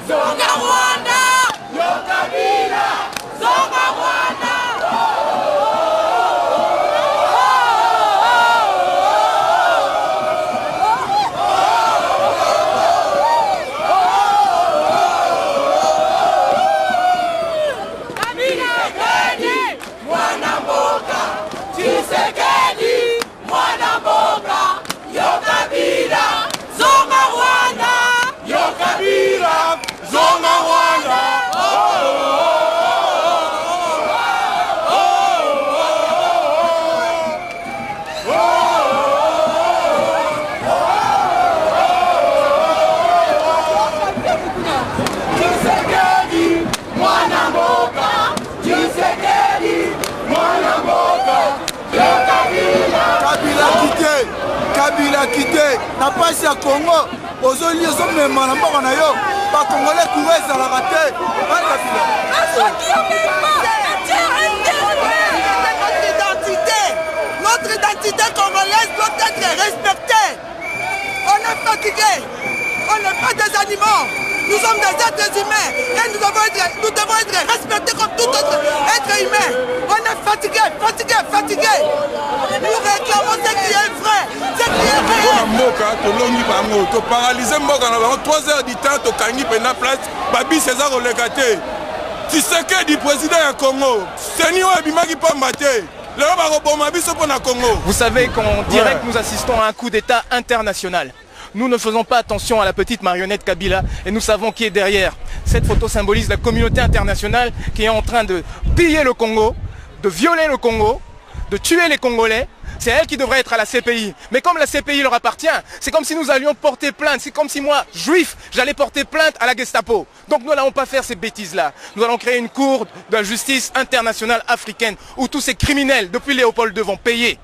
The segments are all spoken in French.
Zonga Rwanda, yo Kabila, Zonga Rwanda. Kabila quitté, n'a pas ici à Congo, aux olieux, aux hommes, mais on a yo, pas Congolais, Kouès, à la raté. Notre identité congolaise doit être respectée. On est fatigué, on n'est pas des animaux, nous sommes des êtres humains et nous devons être respectés comme tout autre être humain. On est fatigué, fatigué, fatigué. Nous réclamons ce qui est vrai, ce qui est réel. Mboka, tolongi bango, to paralyser mboka na bango 3 heures du temps, to kangi pena place, babi César Olegate. Tu sais que du président du Congo, c'est ni Bimaki Pambate. Vous savez qu'en direct, nous assistons à un coup d'État international. Nous ne faisons pas attention à la petite marionnette Kabila et nous savons qui est derrière. Cette photo symbolise la communauté internationale qui est en train de piller le Congo, de violer le Congo, de tuer les Congolais. C'est elle qui devrait être à la CPI. Mais comme la CPI leur appartient, c'est comme si nous allions porter plainte. C'est comme si moi, juif, j'allais porter plainte à la Gestapo. Donc nous n'allons pas faire ces bêtises-là. Nous allons créer une cour de justice internationale africaine où tous ces criminels, depuis Léopold II, vont payer.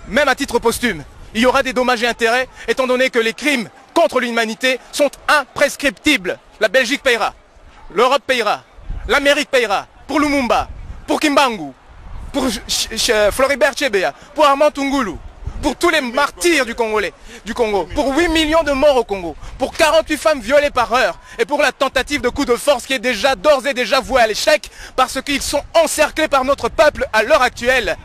Même à titre posthume. Il y aura des dommages et intérêts, étant donné que les crimes contre l'humanité sont imprescriptibles. La Belgique payera, l'Europe payera, l'Amérique payera, pour Lumumba, pour Kimbangu, pour Floribert Chebeya, pour Armand Tungulu, pour tous les martyrs du Congo, pour 8 millions de morts au Congo, pour 48 femmes violées par heure, et pour la tentative de coup de force qui est déjà d'ores et déjà vouée à l'échec, parce qu'ils sont encerclés par notre peuple à l'heure actuelle.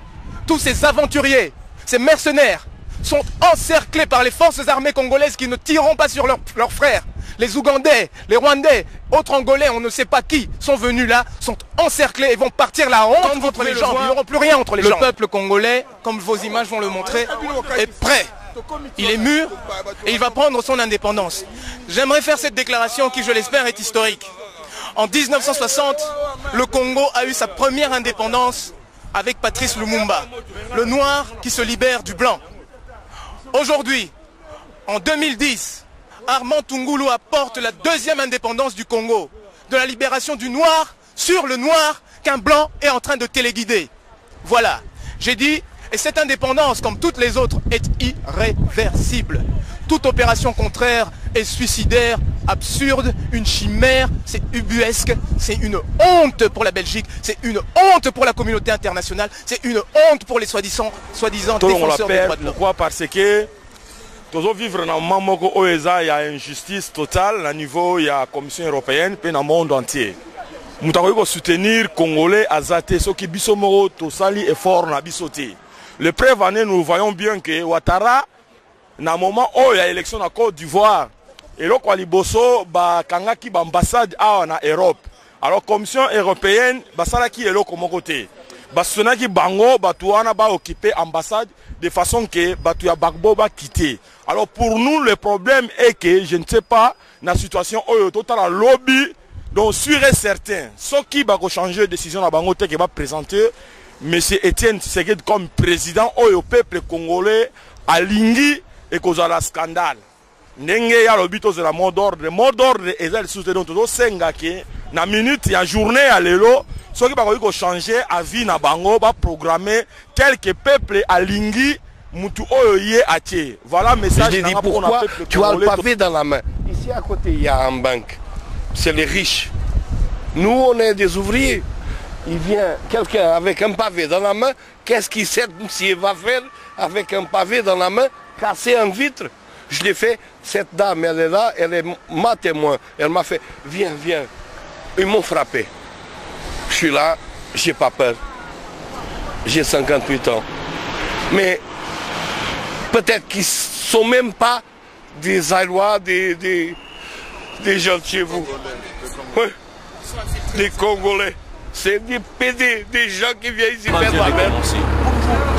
Tous ces aventuriers, ces mercenaires, sont encerclés par les forces armées congolaises qui ne tireront pas sur leurs frères. Les Ougandais, les Rwandais, autres Angolais, on ne sait pas qui, sont venus là, sont encerclés et vont partir la honte entre les jambes. Ils n'auront plus rien entre les jambes. Le peuple congolais, comme vos images vont le montrer, est prêt. Il est mûr et il va prendre son indépendance. J'aimerais faire cette déclaration qui, je l'espère, est historique. En 1960, le Congo a eu sa première indépendance avec Patrice Lumumba, le noir qui se libère du blanc. Aujourd'hui, en 2010, Armand Tungulu apporte la deuxième indépendance du Congo, de la libération du noir sur le noir qu'un blanc est en train de téléguider. Voilà, j'ai dit, et cette indépendance, comme toutes les autres, est irréversible. Toute opération contraire est suicidaire, absurde, une chimère, c'est ubuesque, c'est une honte pour la Belgique, c'est une honte pour la communauté internationale, c'est une honte pour les soi-disant défenseurs des droits de l'homme. Pourquoi? Parce que nous vivons dans un moment où il y a une injustice totale, à niveau de la Commission européenne et dans le monde entier. Nous devons soutenir les Congolais à Zate, ceux qui sont tosali effort na bisoté. Le preuve année, nous voyons bien que Ouattara, dans le moment où il y a élection en Côte d'Ivoire, et là, Liboso, Kangaki, ambassade en Europe. Alors, la Commission européenne, Basaraki est là comme côté. Basonaki Bango, Batouana va occuper l'ambassade de façon que Batouya Bagbo va quitter. Alors, pour nous, le problème est que, je ne sais pas, dans la situation où il y a un lobby, donc sûr et certain, ceux qui vont changer de décision à Bango, qui va présenter M. Etienne Tshisekedi comme président au peuple congolais à Lingui et cause à la scandale. Ndenge ya lobito de la mot d'ordre est le soutien de senga que na minute ya journée à l'élo ceux qui va changer à vie na bango va programmer quelques peuples à Lingui mutu oyoye atie. Voilà message. Je dis pourquoi tu as le pavé dans la main. Ici à côté il y a une banque. C'est les riches. Nous on est des ouvriers. Il vient quelqu'un avec un pavé dans la main. Qu'est-ce qu'il va faire avec un pavé dans la main? Casser un vitre. Je l'ai fait Cette dame, elle est là, elle est ma témoin. Elle m'a fait, viens, viens. Ils m'ont frappé. Je suis là, j'ai pas peur. J'ai 58 ans. Mais peut-être qu'ils ne sont même pas des Allois, des gens de chez vous. Oui. Des Congolais. C'est des PD, des gens qui viennent ici faire la même.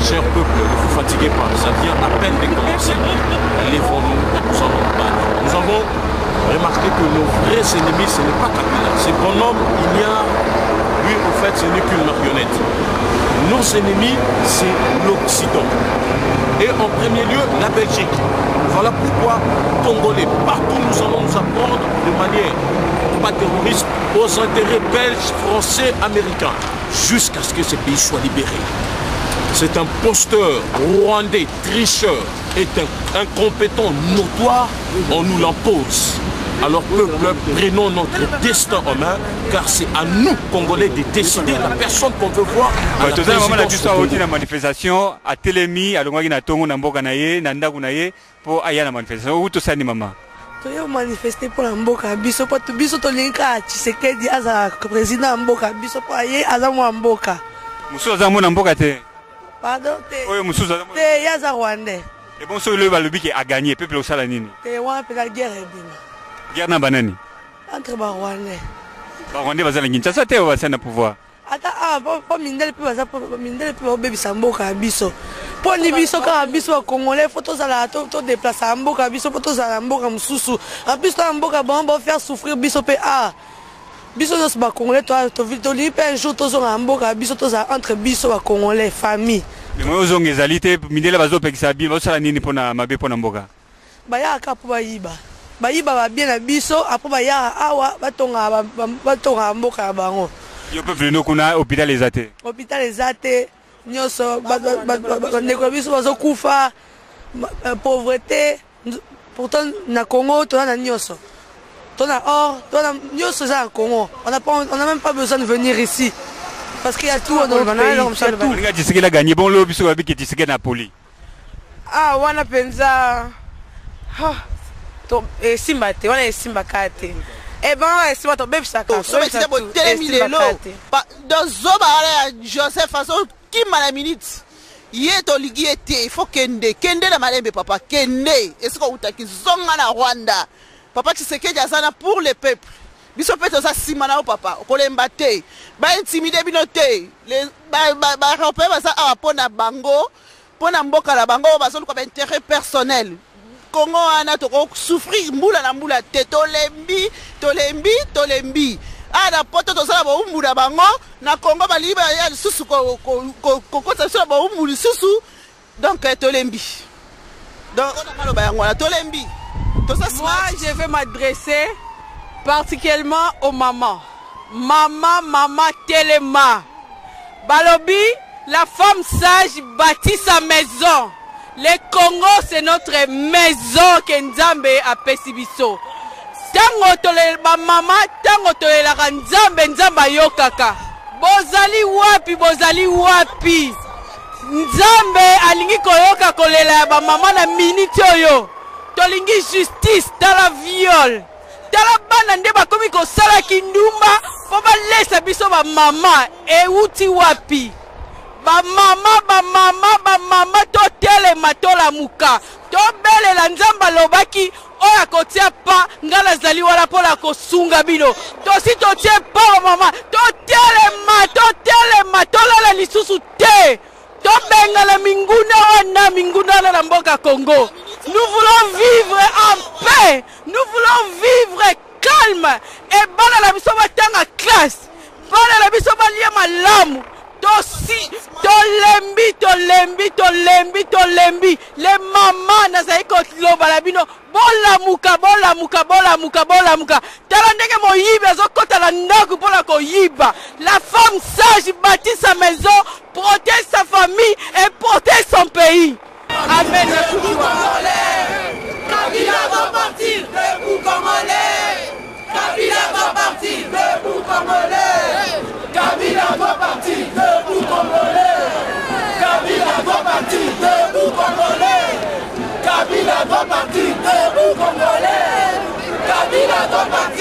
Cher peuple, ne vous fatiguez pas, ça vient à peine de commencer. Lèvons-nous, nous allons battre. Nous avons remarqué que nos vrais ennemis, ce n'est pas Kabila. Ce bonhomme, il y a, lui, en fait, ce n'est qu'une marionnette. Nos ennemis, c'est l'Occident. Et en premier lieu, la Belgique. Voilà pourquoi, Congolais, partout nous allons nous apprendre de manière pas terroriste aux intérêts belges, français, américains, jusqu'à ce que ce pays soit libéré. C'est un imposteur rwandais, tricheur, est un incompétent notoire, on nous l'impose. Alors peuple, prenons notre destin en main, car c'est à nous, Congolais, de décider la personne qu'on veut voir à la présidence. La manifestation à Télémi, à l'Ongwagi na Tongo, na Mboka na ye, na Ndaku na ye, pour aller à la manifestation. Où tout ça, ni maman? Tu as manifesté pour la Mboka, biso pour biso to linka Tshisekedi aza président Mboka, biso pour aller à la Mboka. Musu azamu na Mboka te. Pardon te. Oui, Musu azamu. Te yaza Rwandais. Et bon, celui le lobby qui a gagné, peuple au salanini. Te wan pe la guerre bima. Guerre na banani. Entre ba Rwandais. Ba Rwandais bazala Kinshasa te ou bazana pouvoir. Ata po mindele pe baza po mindele pe obebisa Mboka biso. Po ni biso ka biso Congolais faut tozala to déplacer Mboka biso po tozala Mboka mususu. En plus to Mboka bon faire souffrir biso pe biso nos ba Congolais to li pe un jour tozonga Mboka biso tozala entre biso ba Congolais famille. Mais moi ozonga ezalité mindele bazo pekisa bi bazala nini pona mabe pona Mboka. Baya ka po bayiba. Bayiba ba bien na biso apo baya awa batonga Mboka bango. Yo peuple no kuna hôpital ezate. Hôpital ezate. Nyoso ndeko biso bazokufa pauvreté pourtant na Congo to na nyoso to na or to na nyoso za Congo on n'a même pas besoin de venir ici parce qu'il y a tout dans le pays. Regarde Tshisekedi a gagné bon lo biso babi ki Tshisekedi na poli wana penza to simba te wana simba kate si votre bébé ça donc zoba Joseph façon qui m'a la minute hier to ligi était il faut kende na malembe papa kende est-ce qu'on utaki zonga na Rwanda papa Tshisekedi azana pour le peuple biso peto ça simana au papa kolemba te ba intimider binote les ba rapper ba ça pona bango pona mboka la bango ba solo comme intérêt personnel Congo ana to souffrir mbula na mbula te tolembi na poto tozala ba umbu na bango na Congo baliba ya susu ko kota sur ba umbu susu donc tolembi donc on a maloba yango na tolembi moi je vais m'adresser particulièrement aux mamans maman Telema balobi la femme sage bâtit sa maison. Le Congo, c'est notre maison que Nzambe a pesibiso. Tango tole ba mama, tango tole la Nzambe yokaka. Bozali wapi. Nzambe alingi koyoka kolela ba mama na minute oyo. Tolingi justice, tala viol. Tala bana nde bakomi ko sala kindumba, po ba lesa biso ba mama e uti wapi. Ba mama to telema to la muka to belela Nzamba lobaki oya kotia pa ngala zali wala pola kosunga bino to si to tie pa mama to telema to la lisusu te to bengala minguna la mboka Congo. Nous voulons vivre en paix, nous voulons vivre calme et bana la biso batanga classe bana la biso balia malamu. Tolembi les mamans nazali koloba la bino bolamuka tala ndenge moyibi azokota na ndako mpona koyiba. La femme sage bâtit sa maison, protège sa famille et protège son pays. Amen. Kabila va partir, debout Congolais. Kabila va partir, debout Congolais. Kabila doit partir, debout Congolais. Kabila doit partir, debout Congolais. Kabila doit partir, debout Congolais. combattre.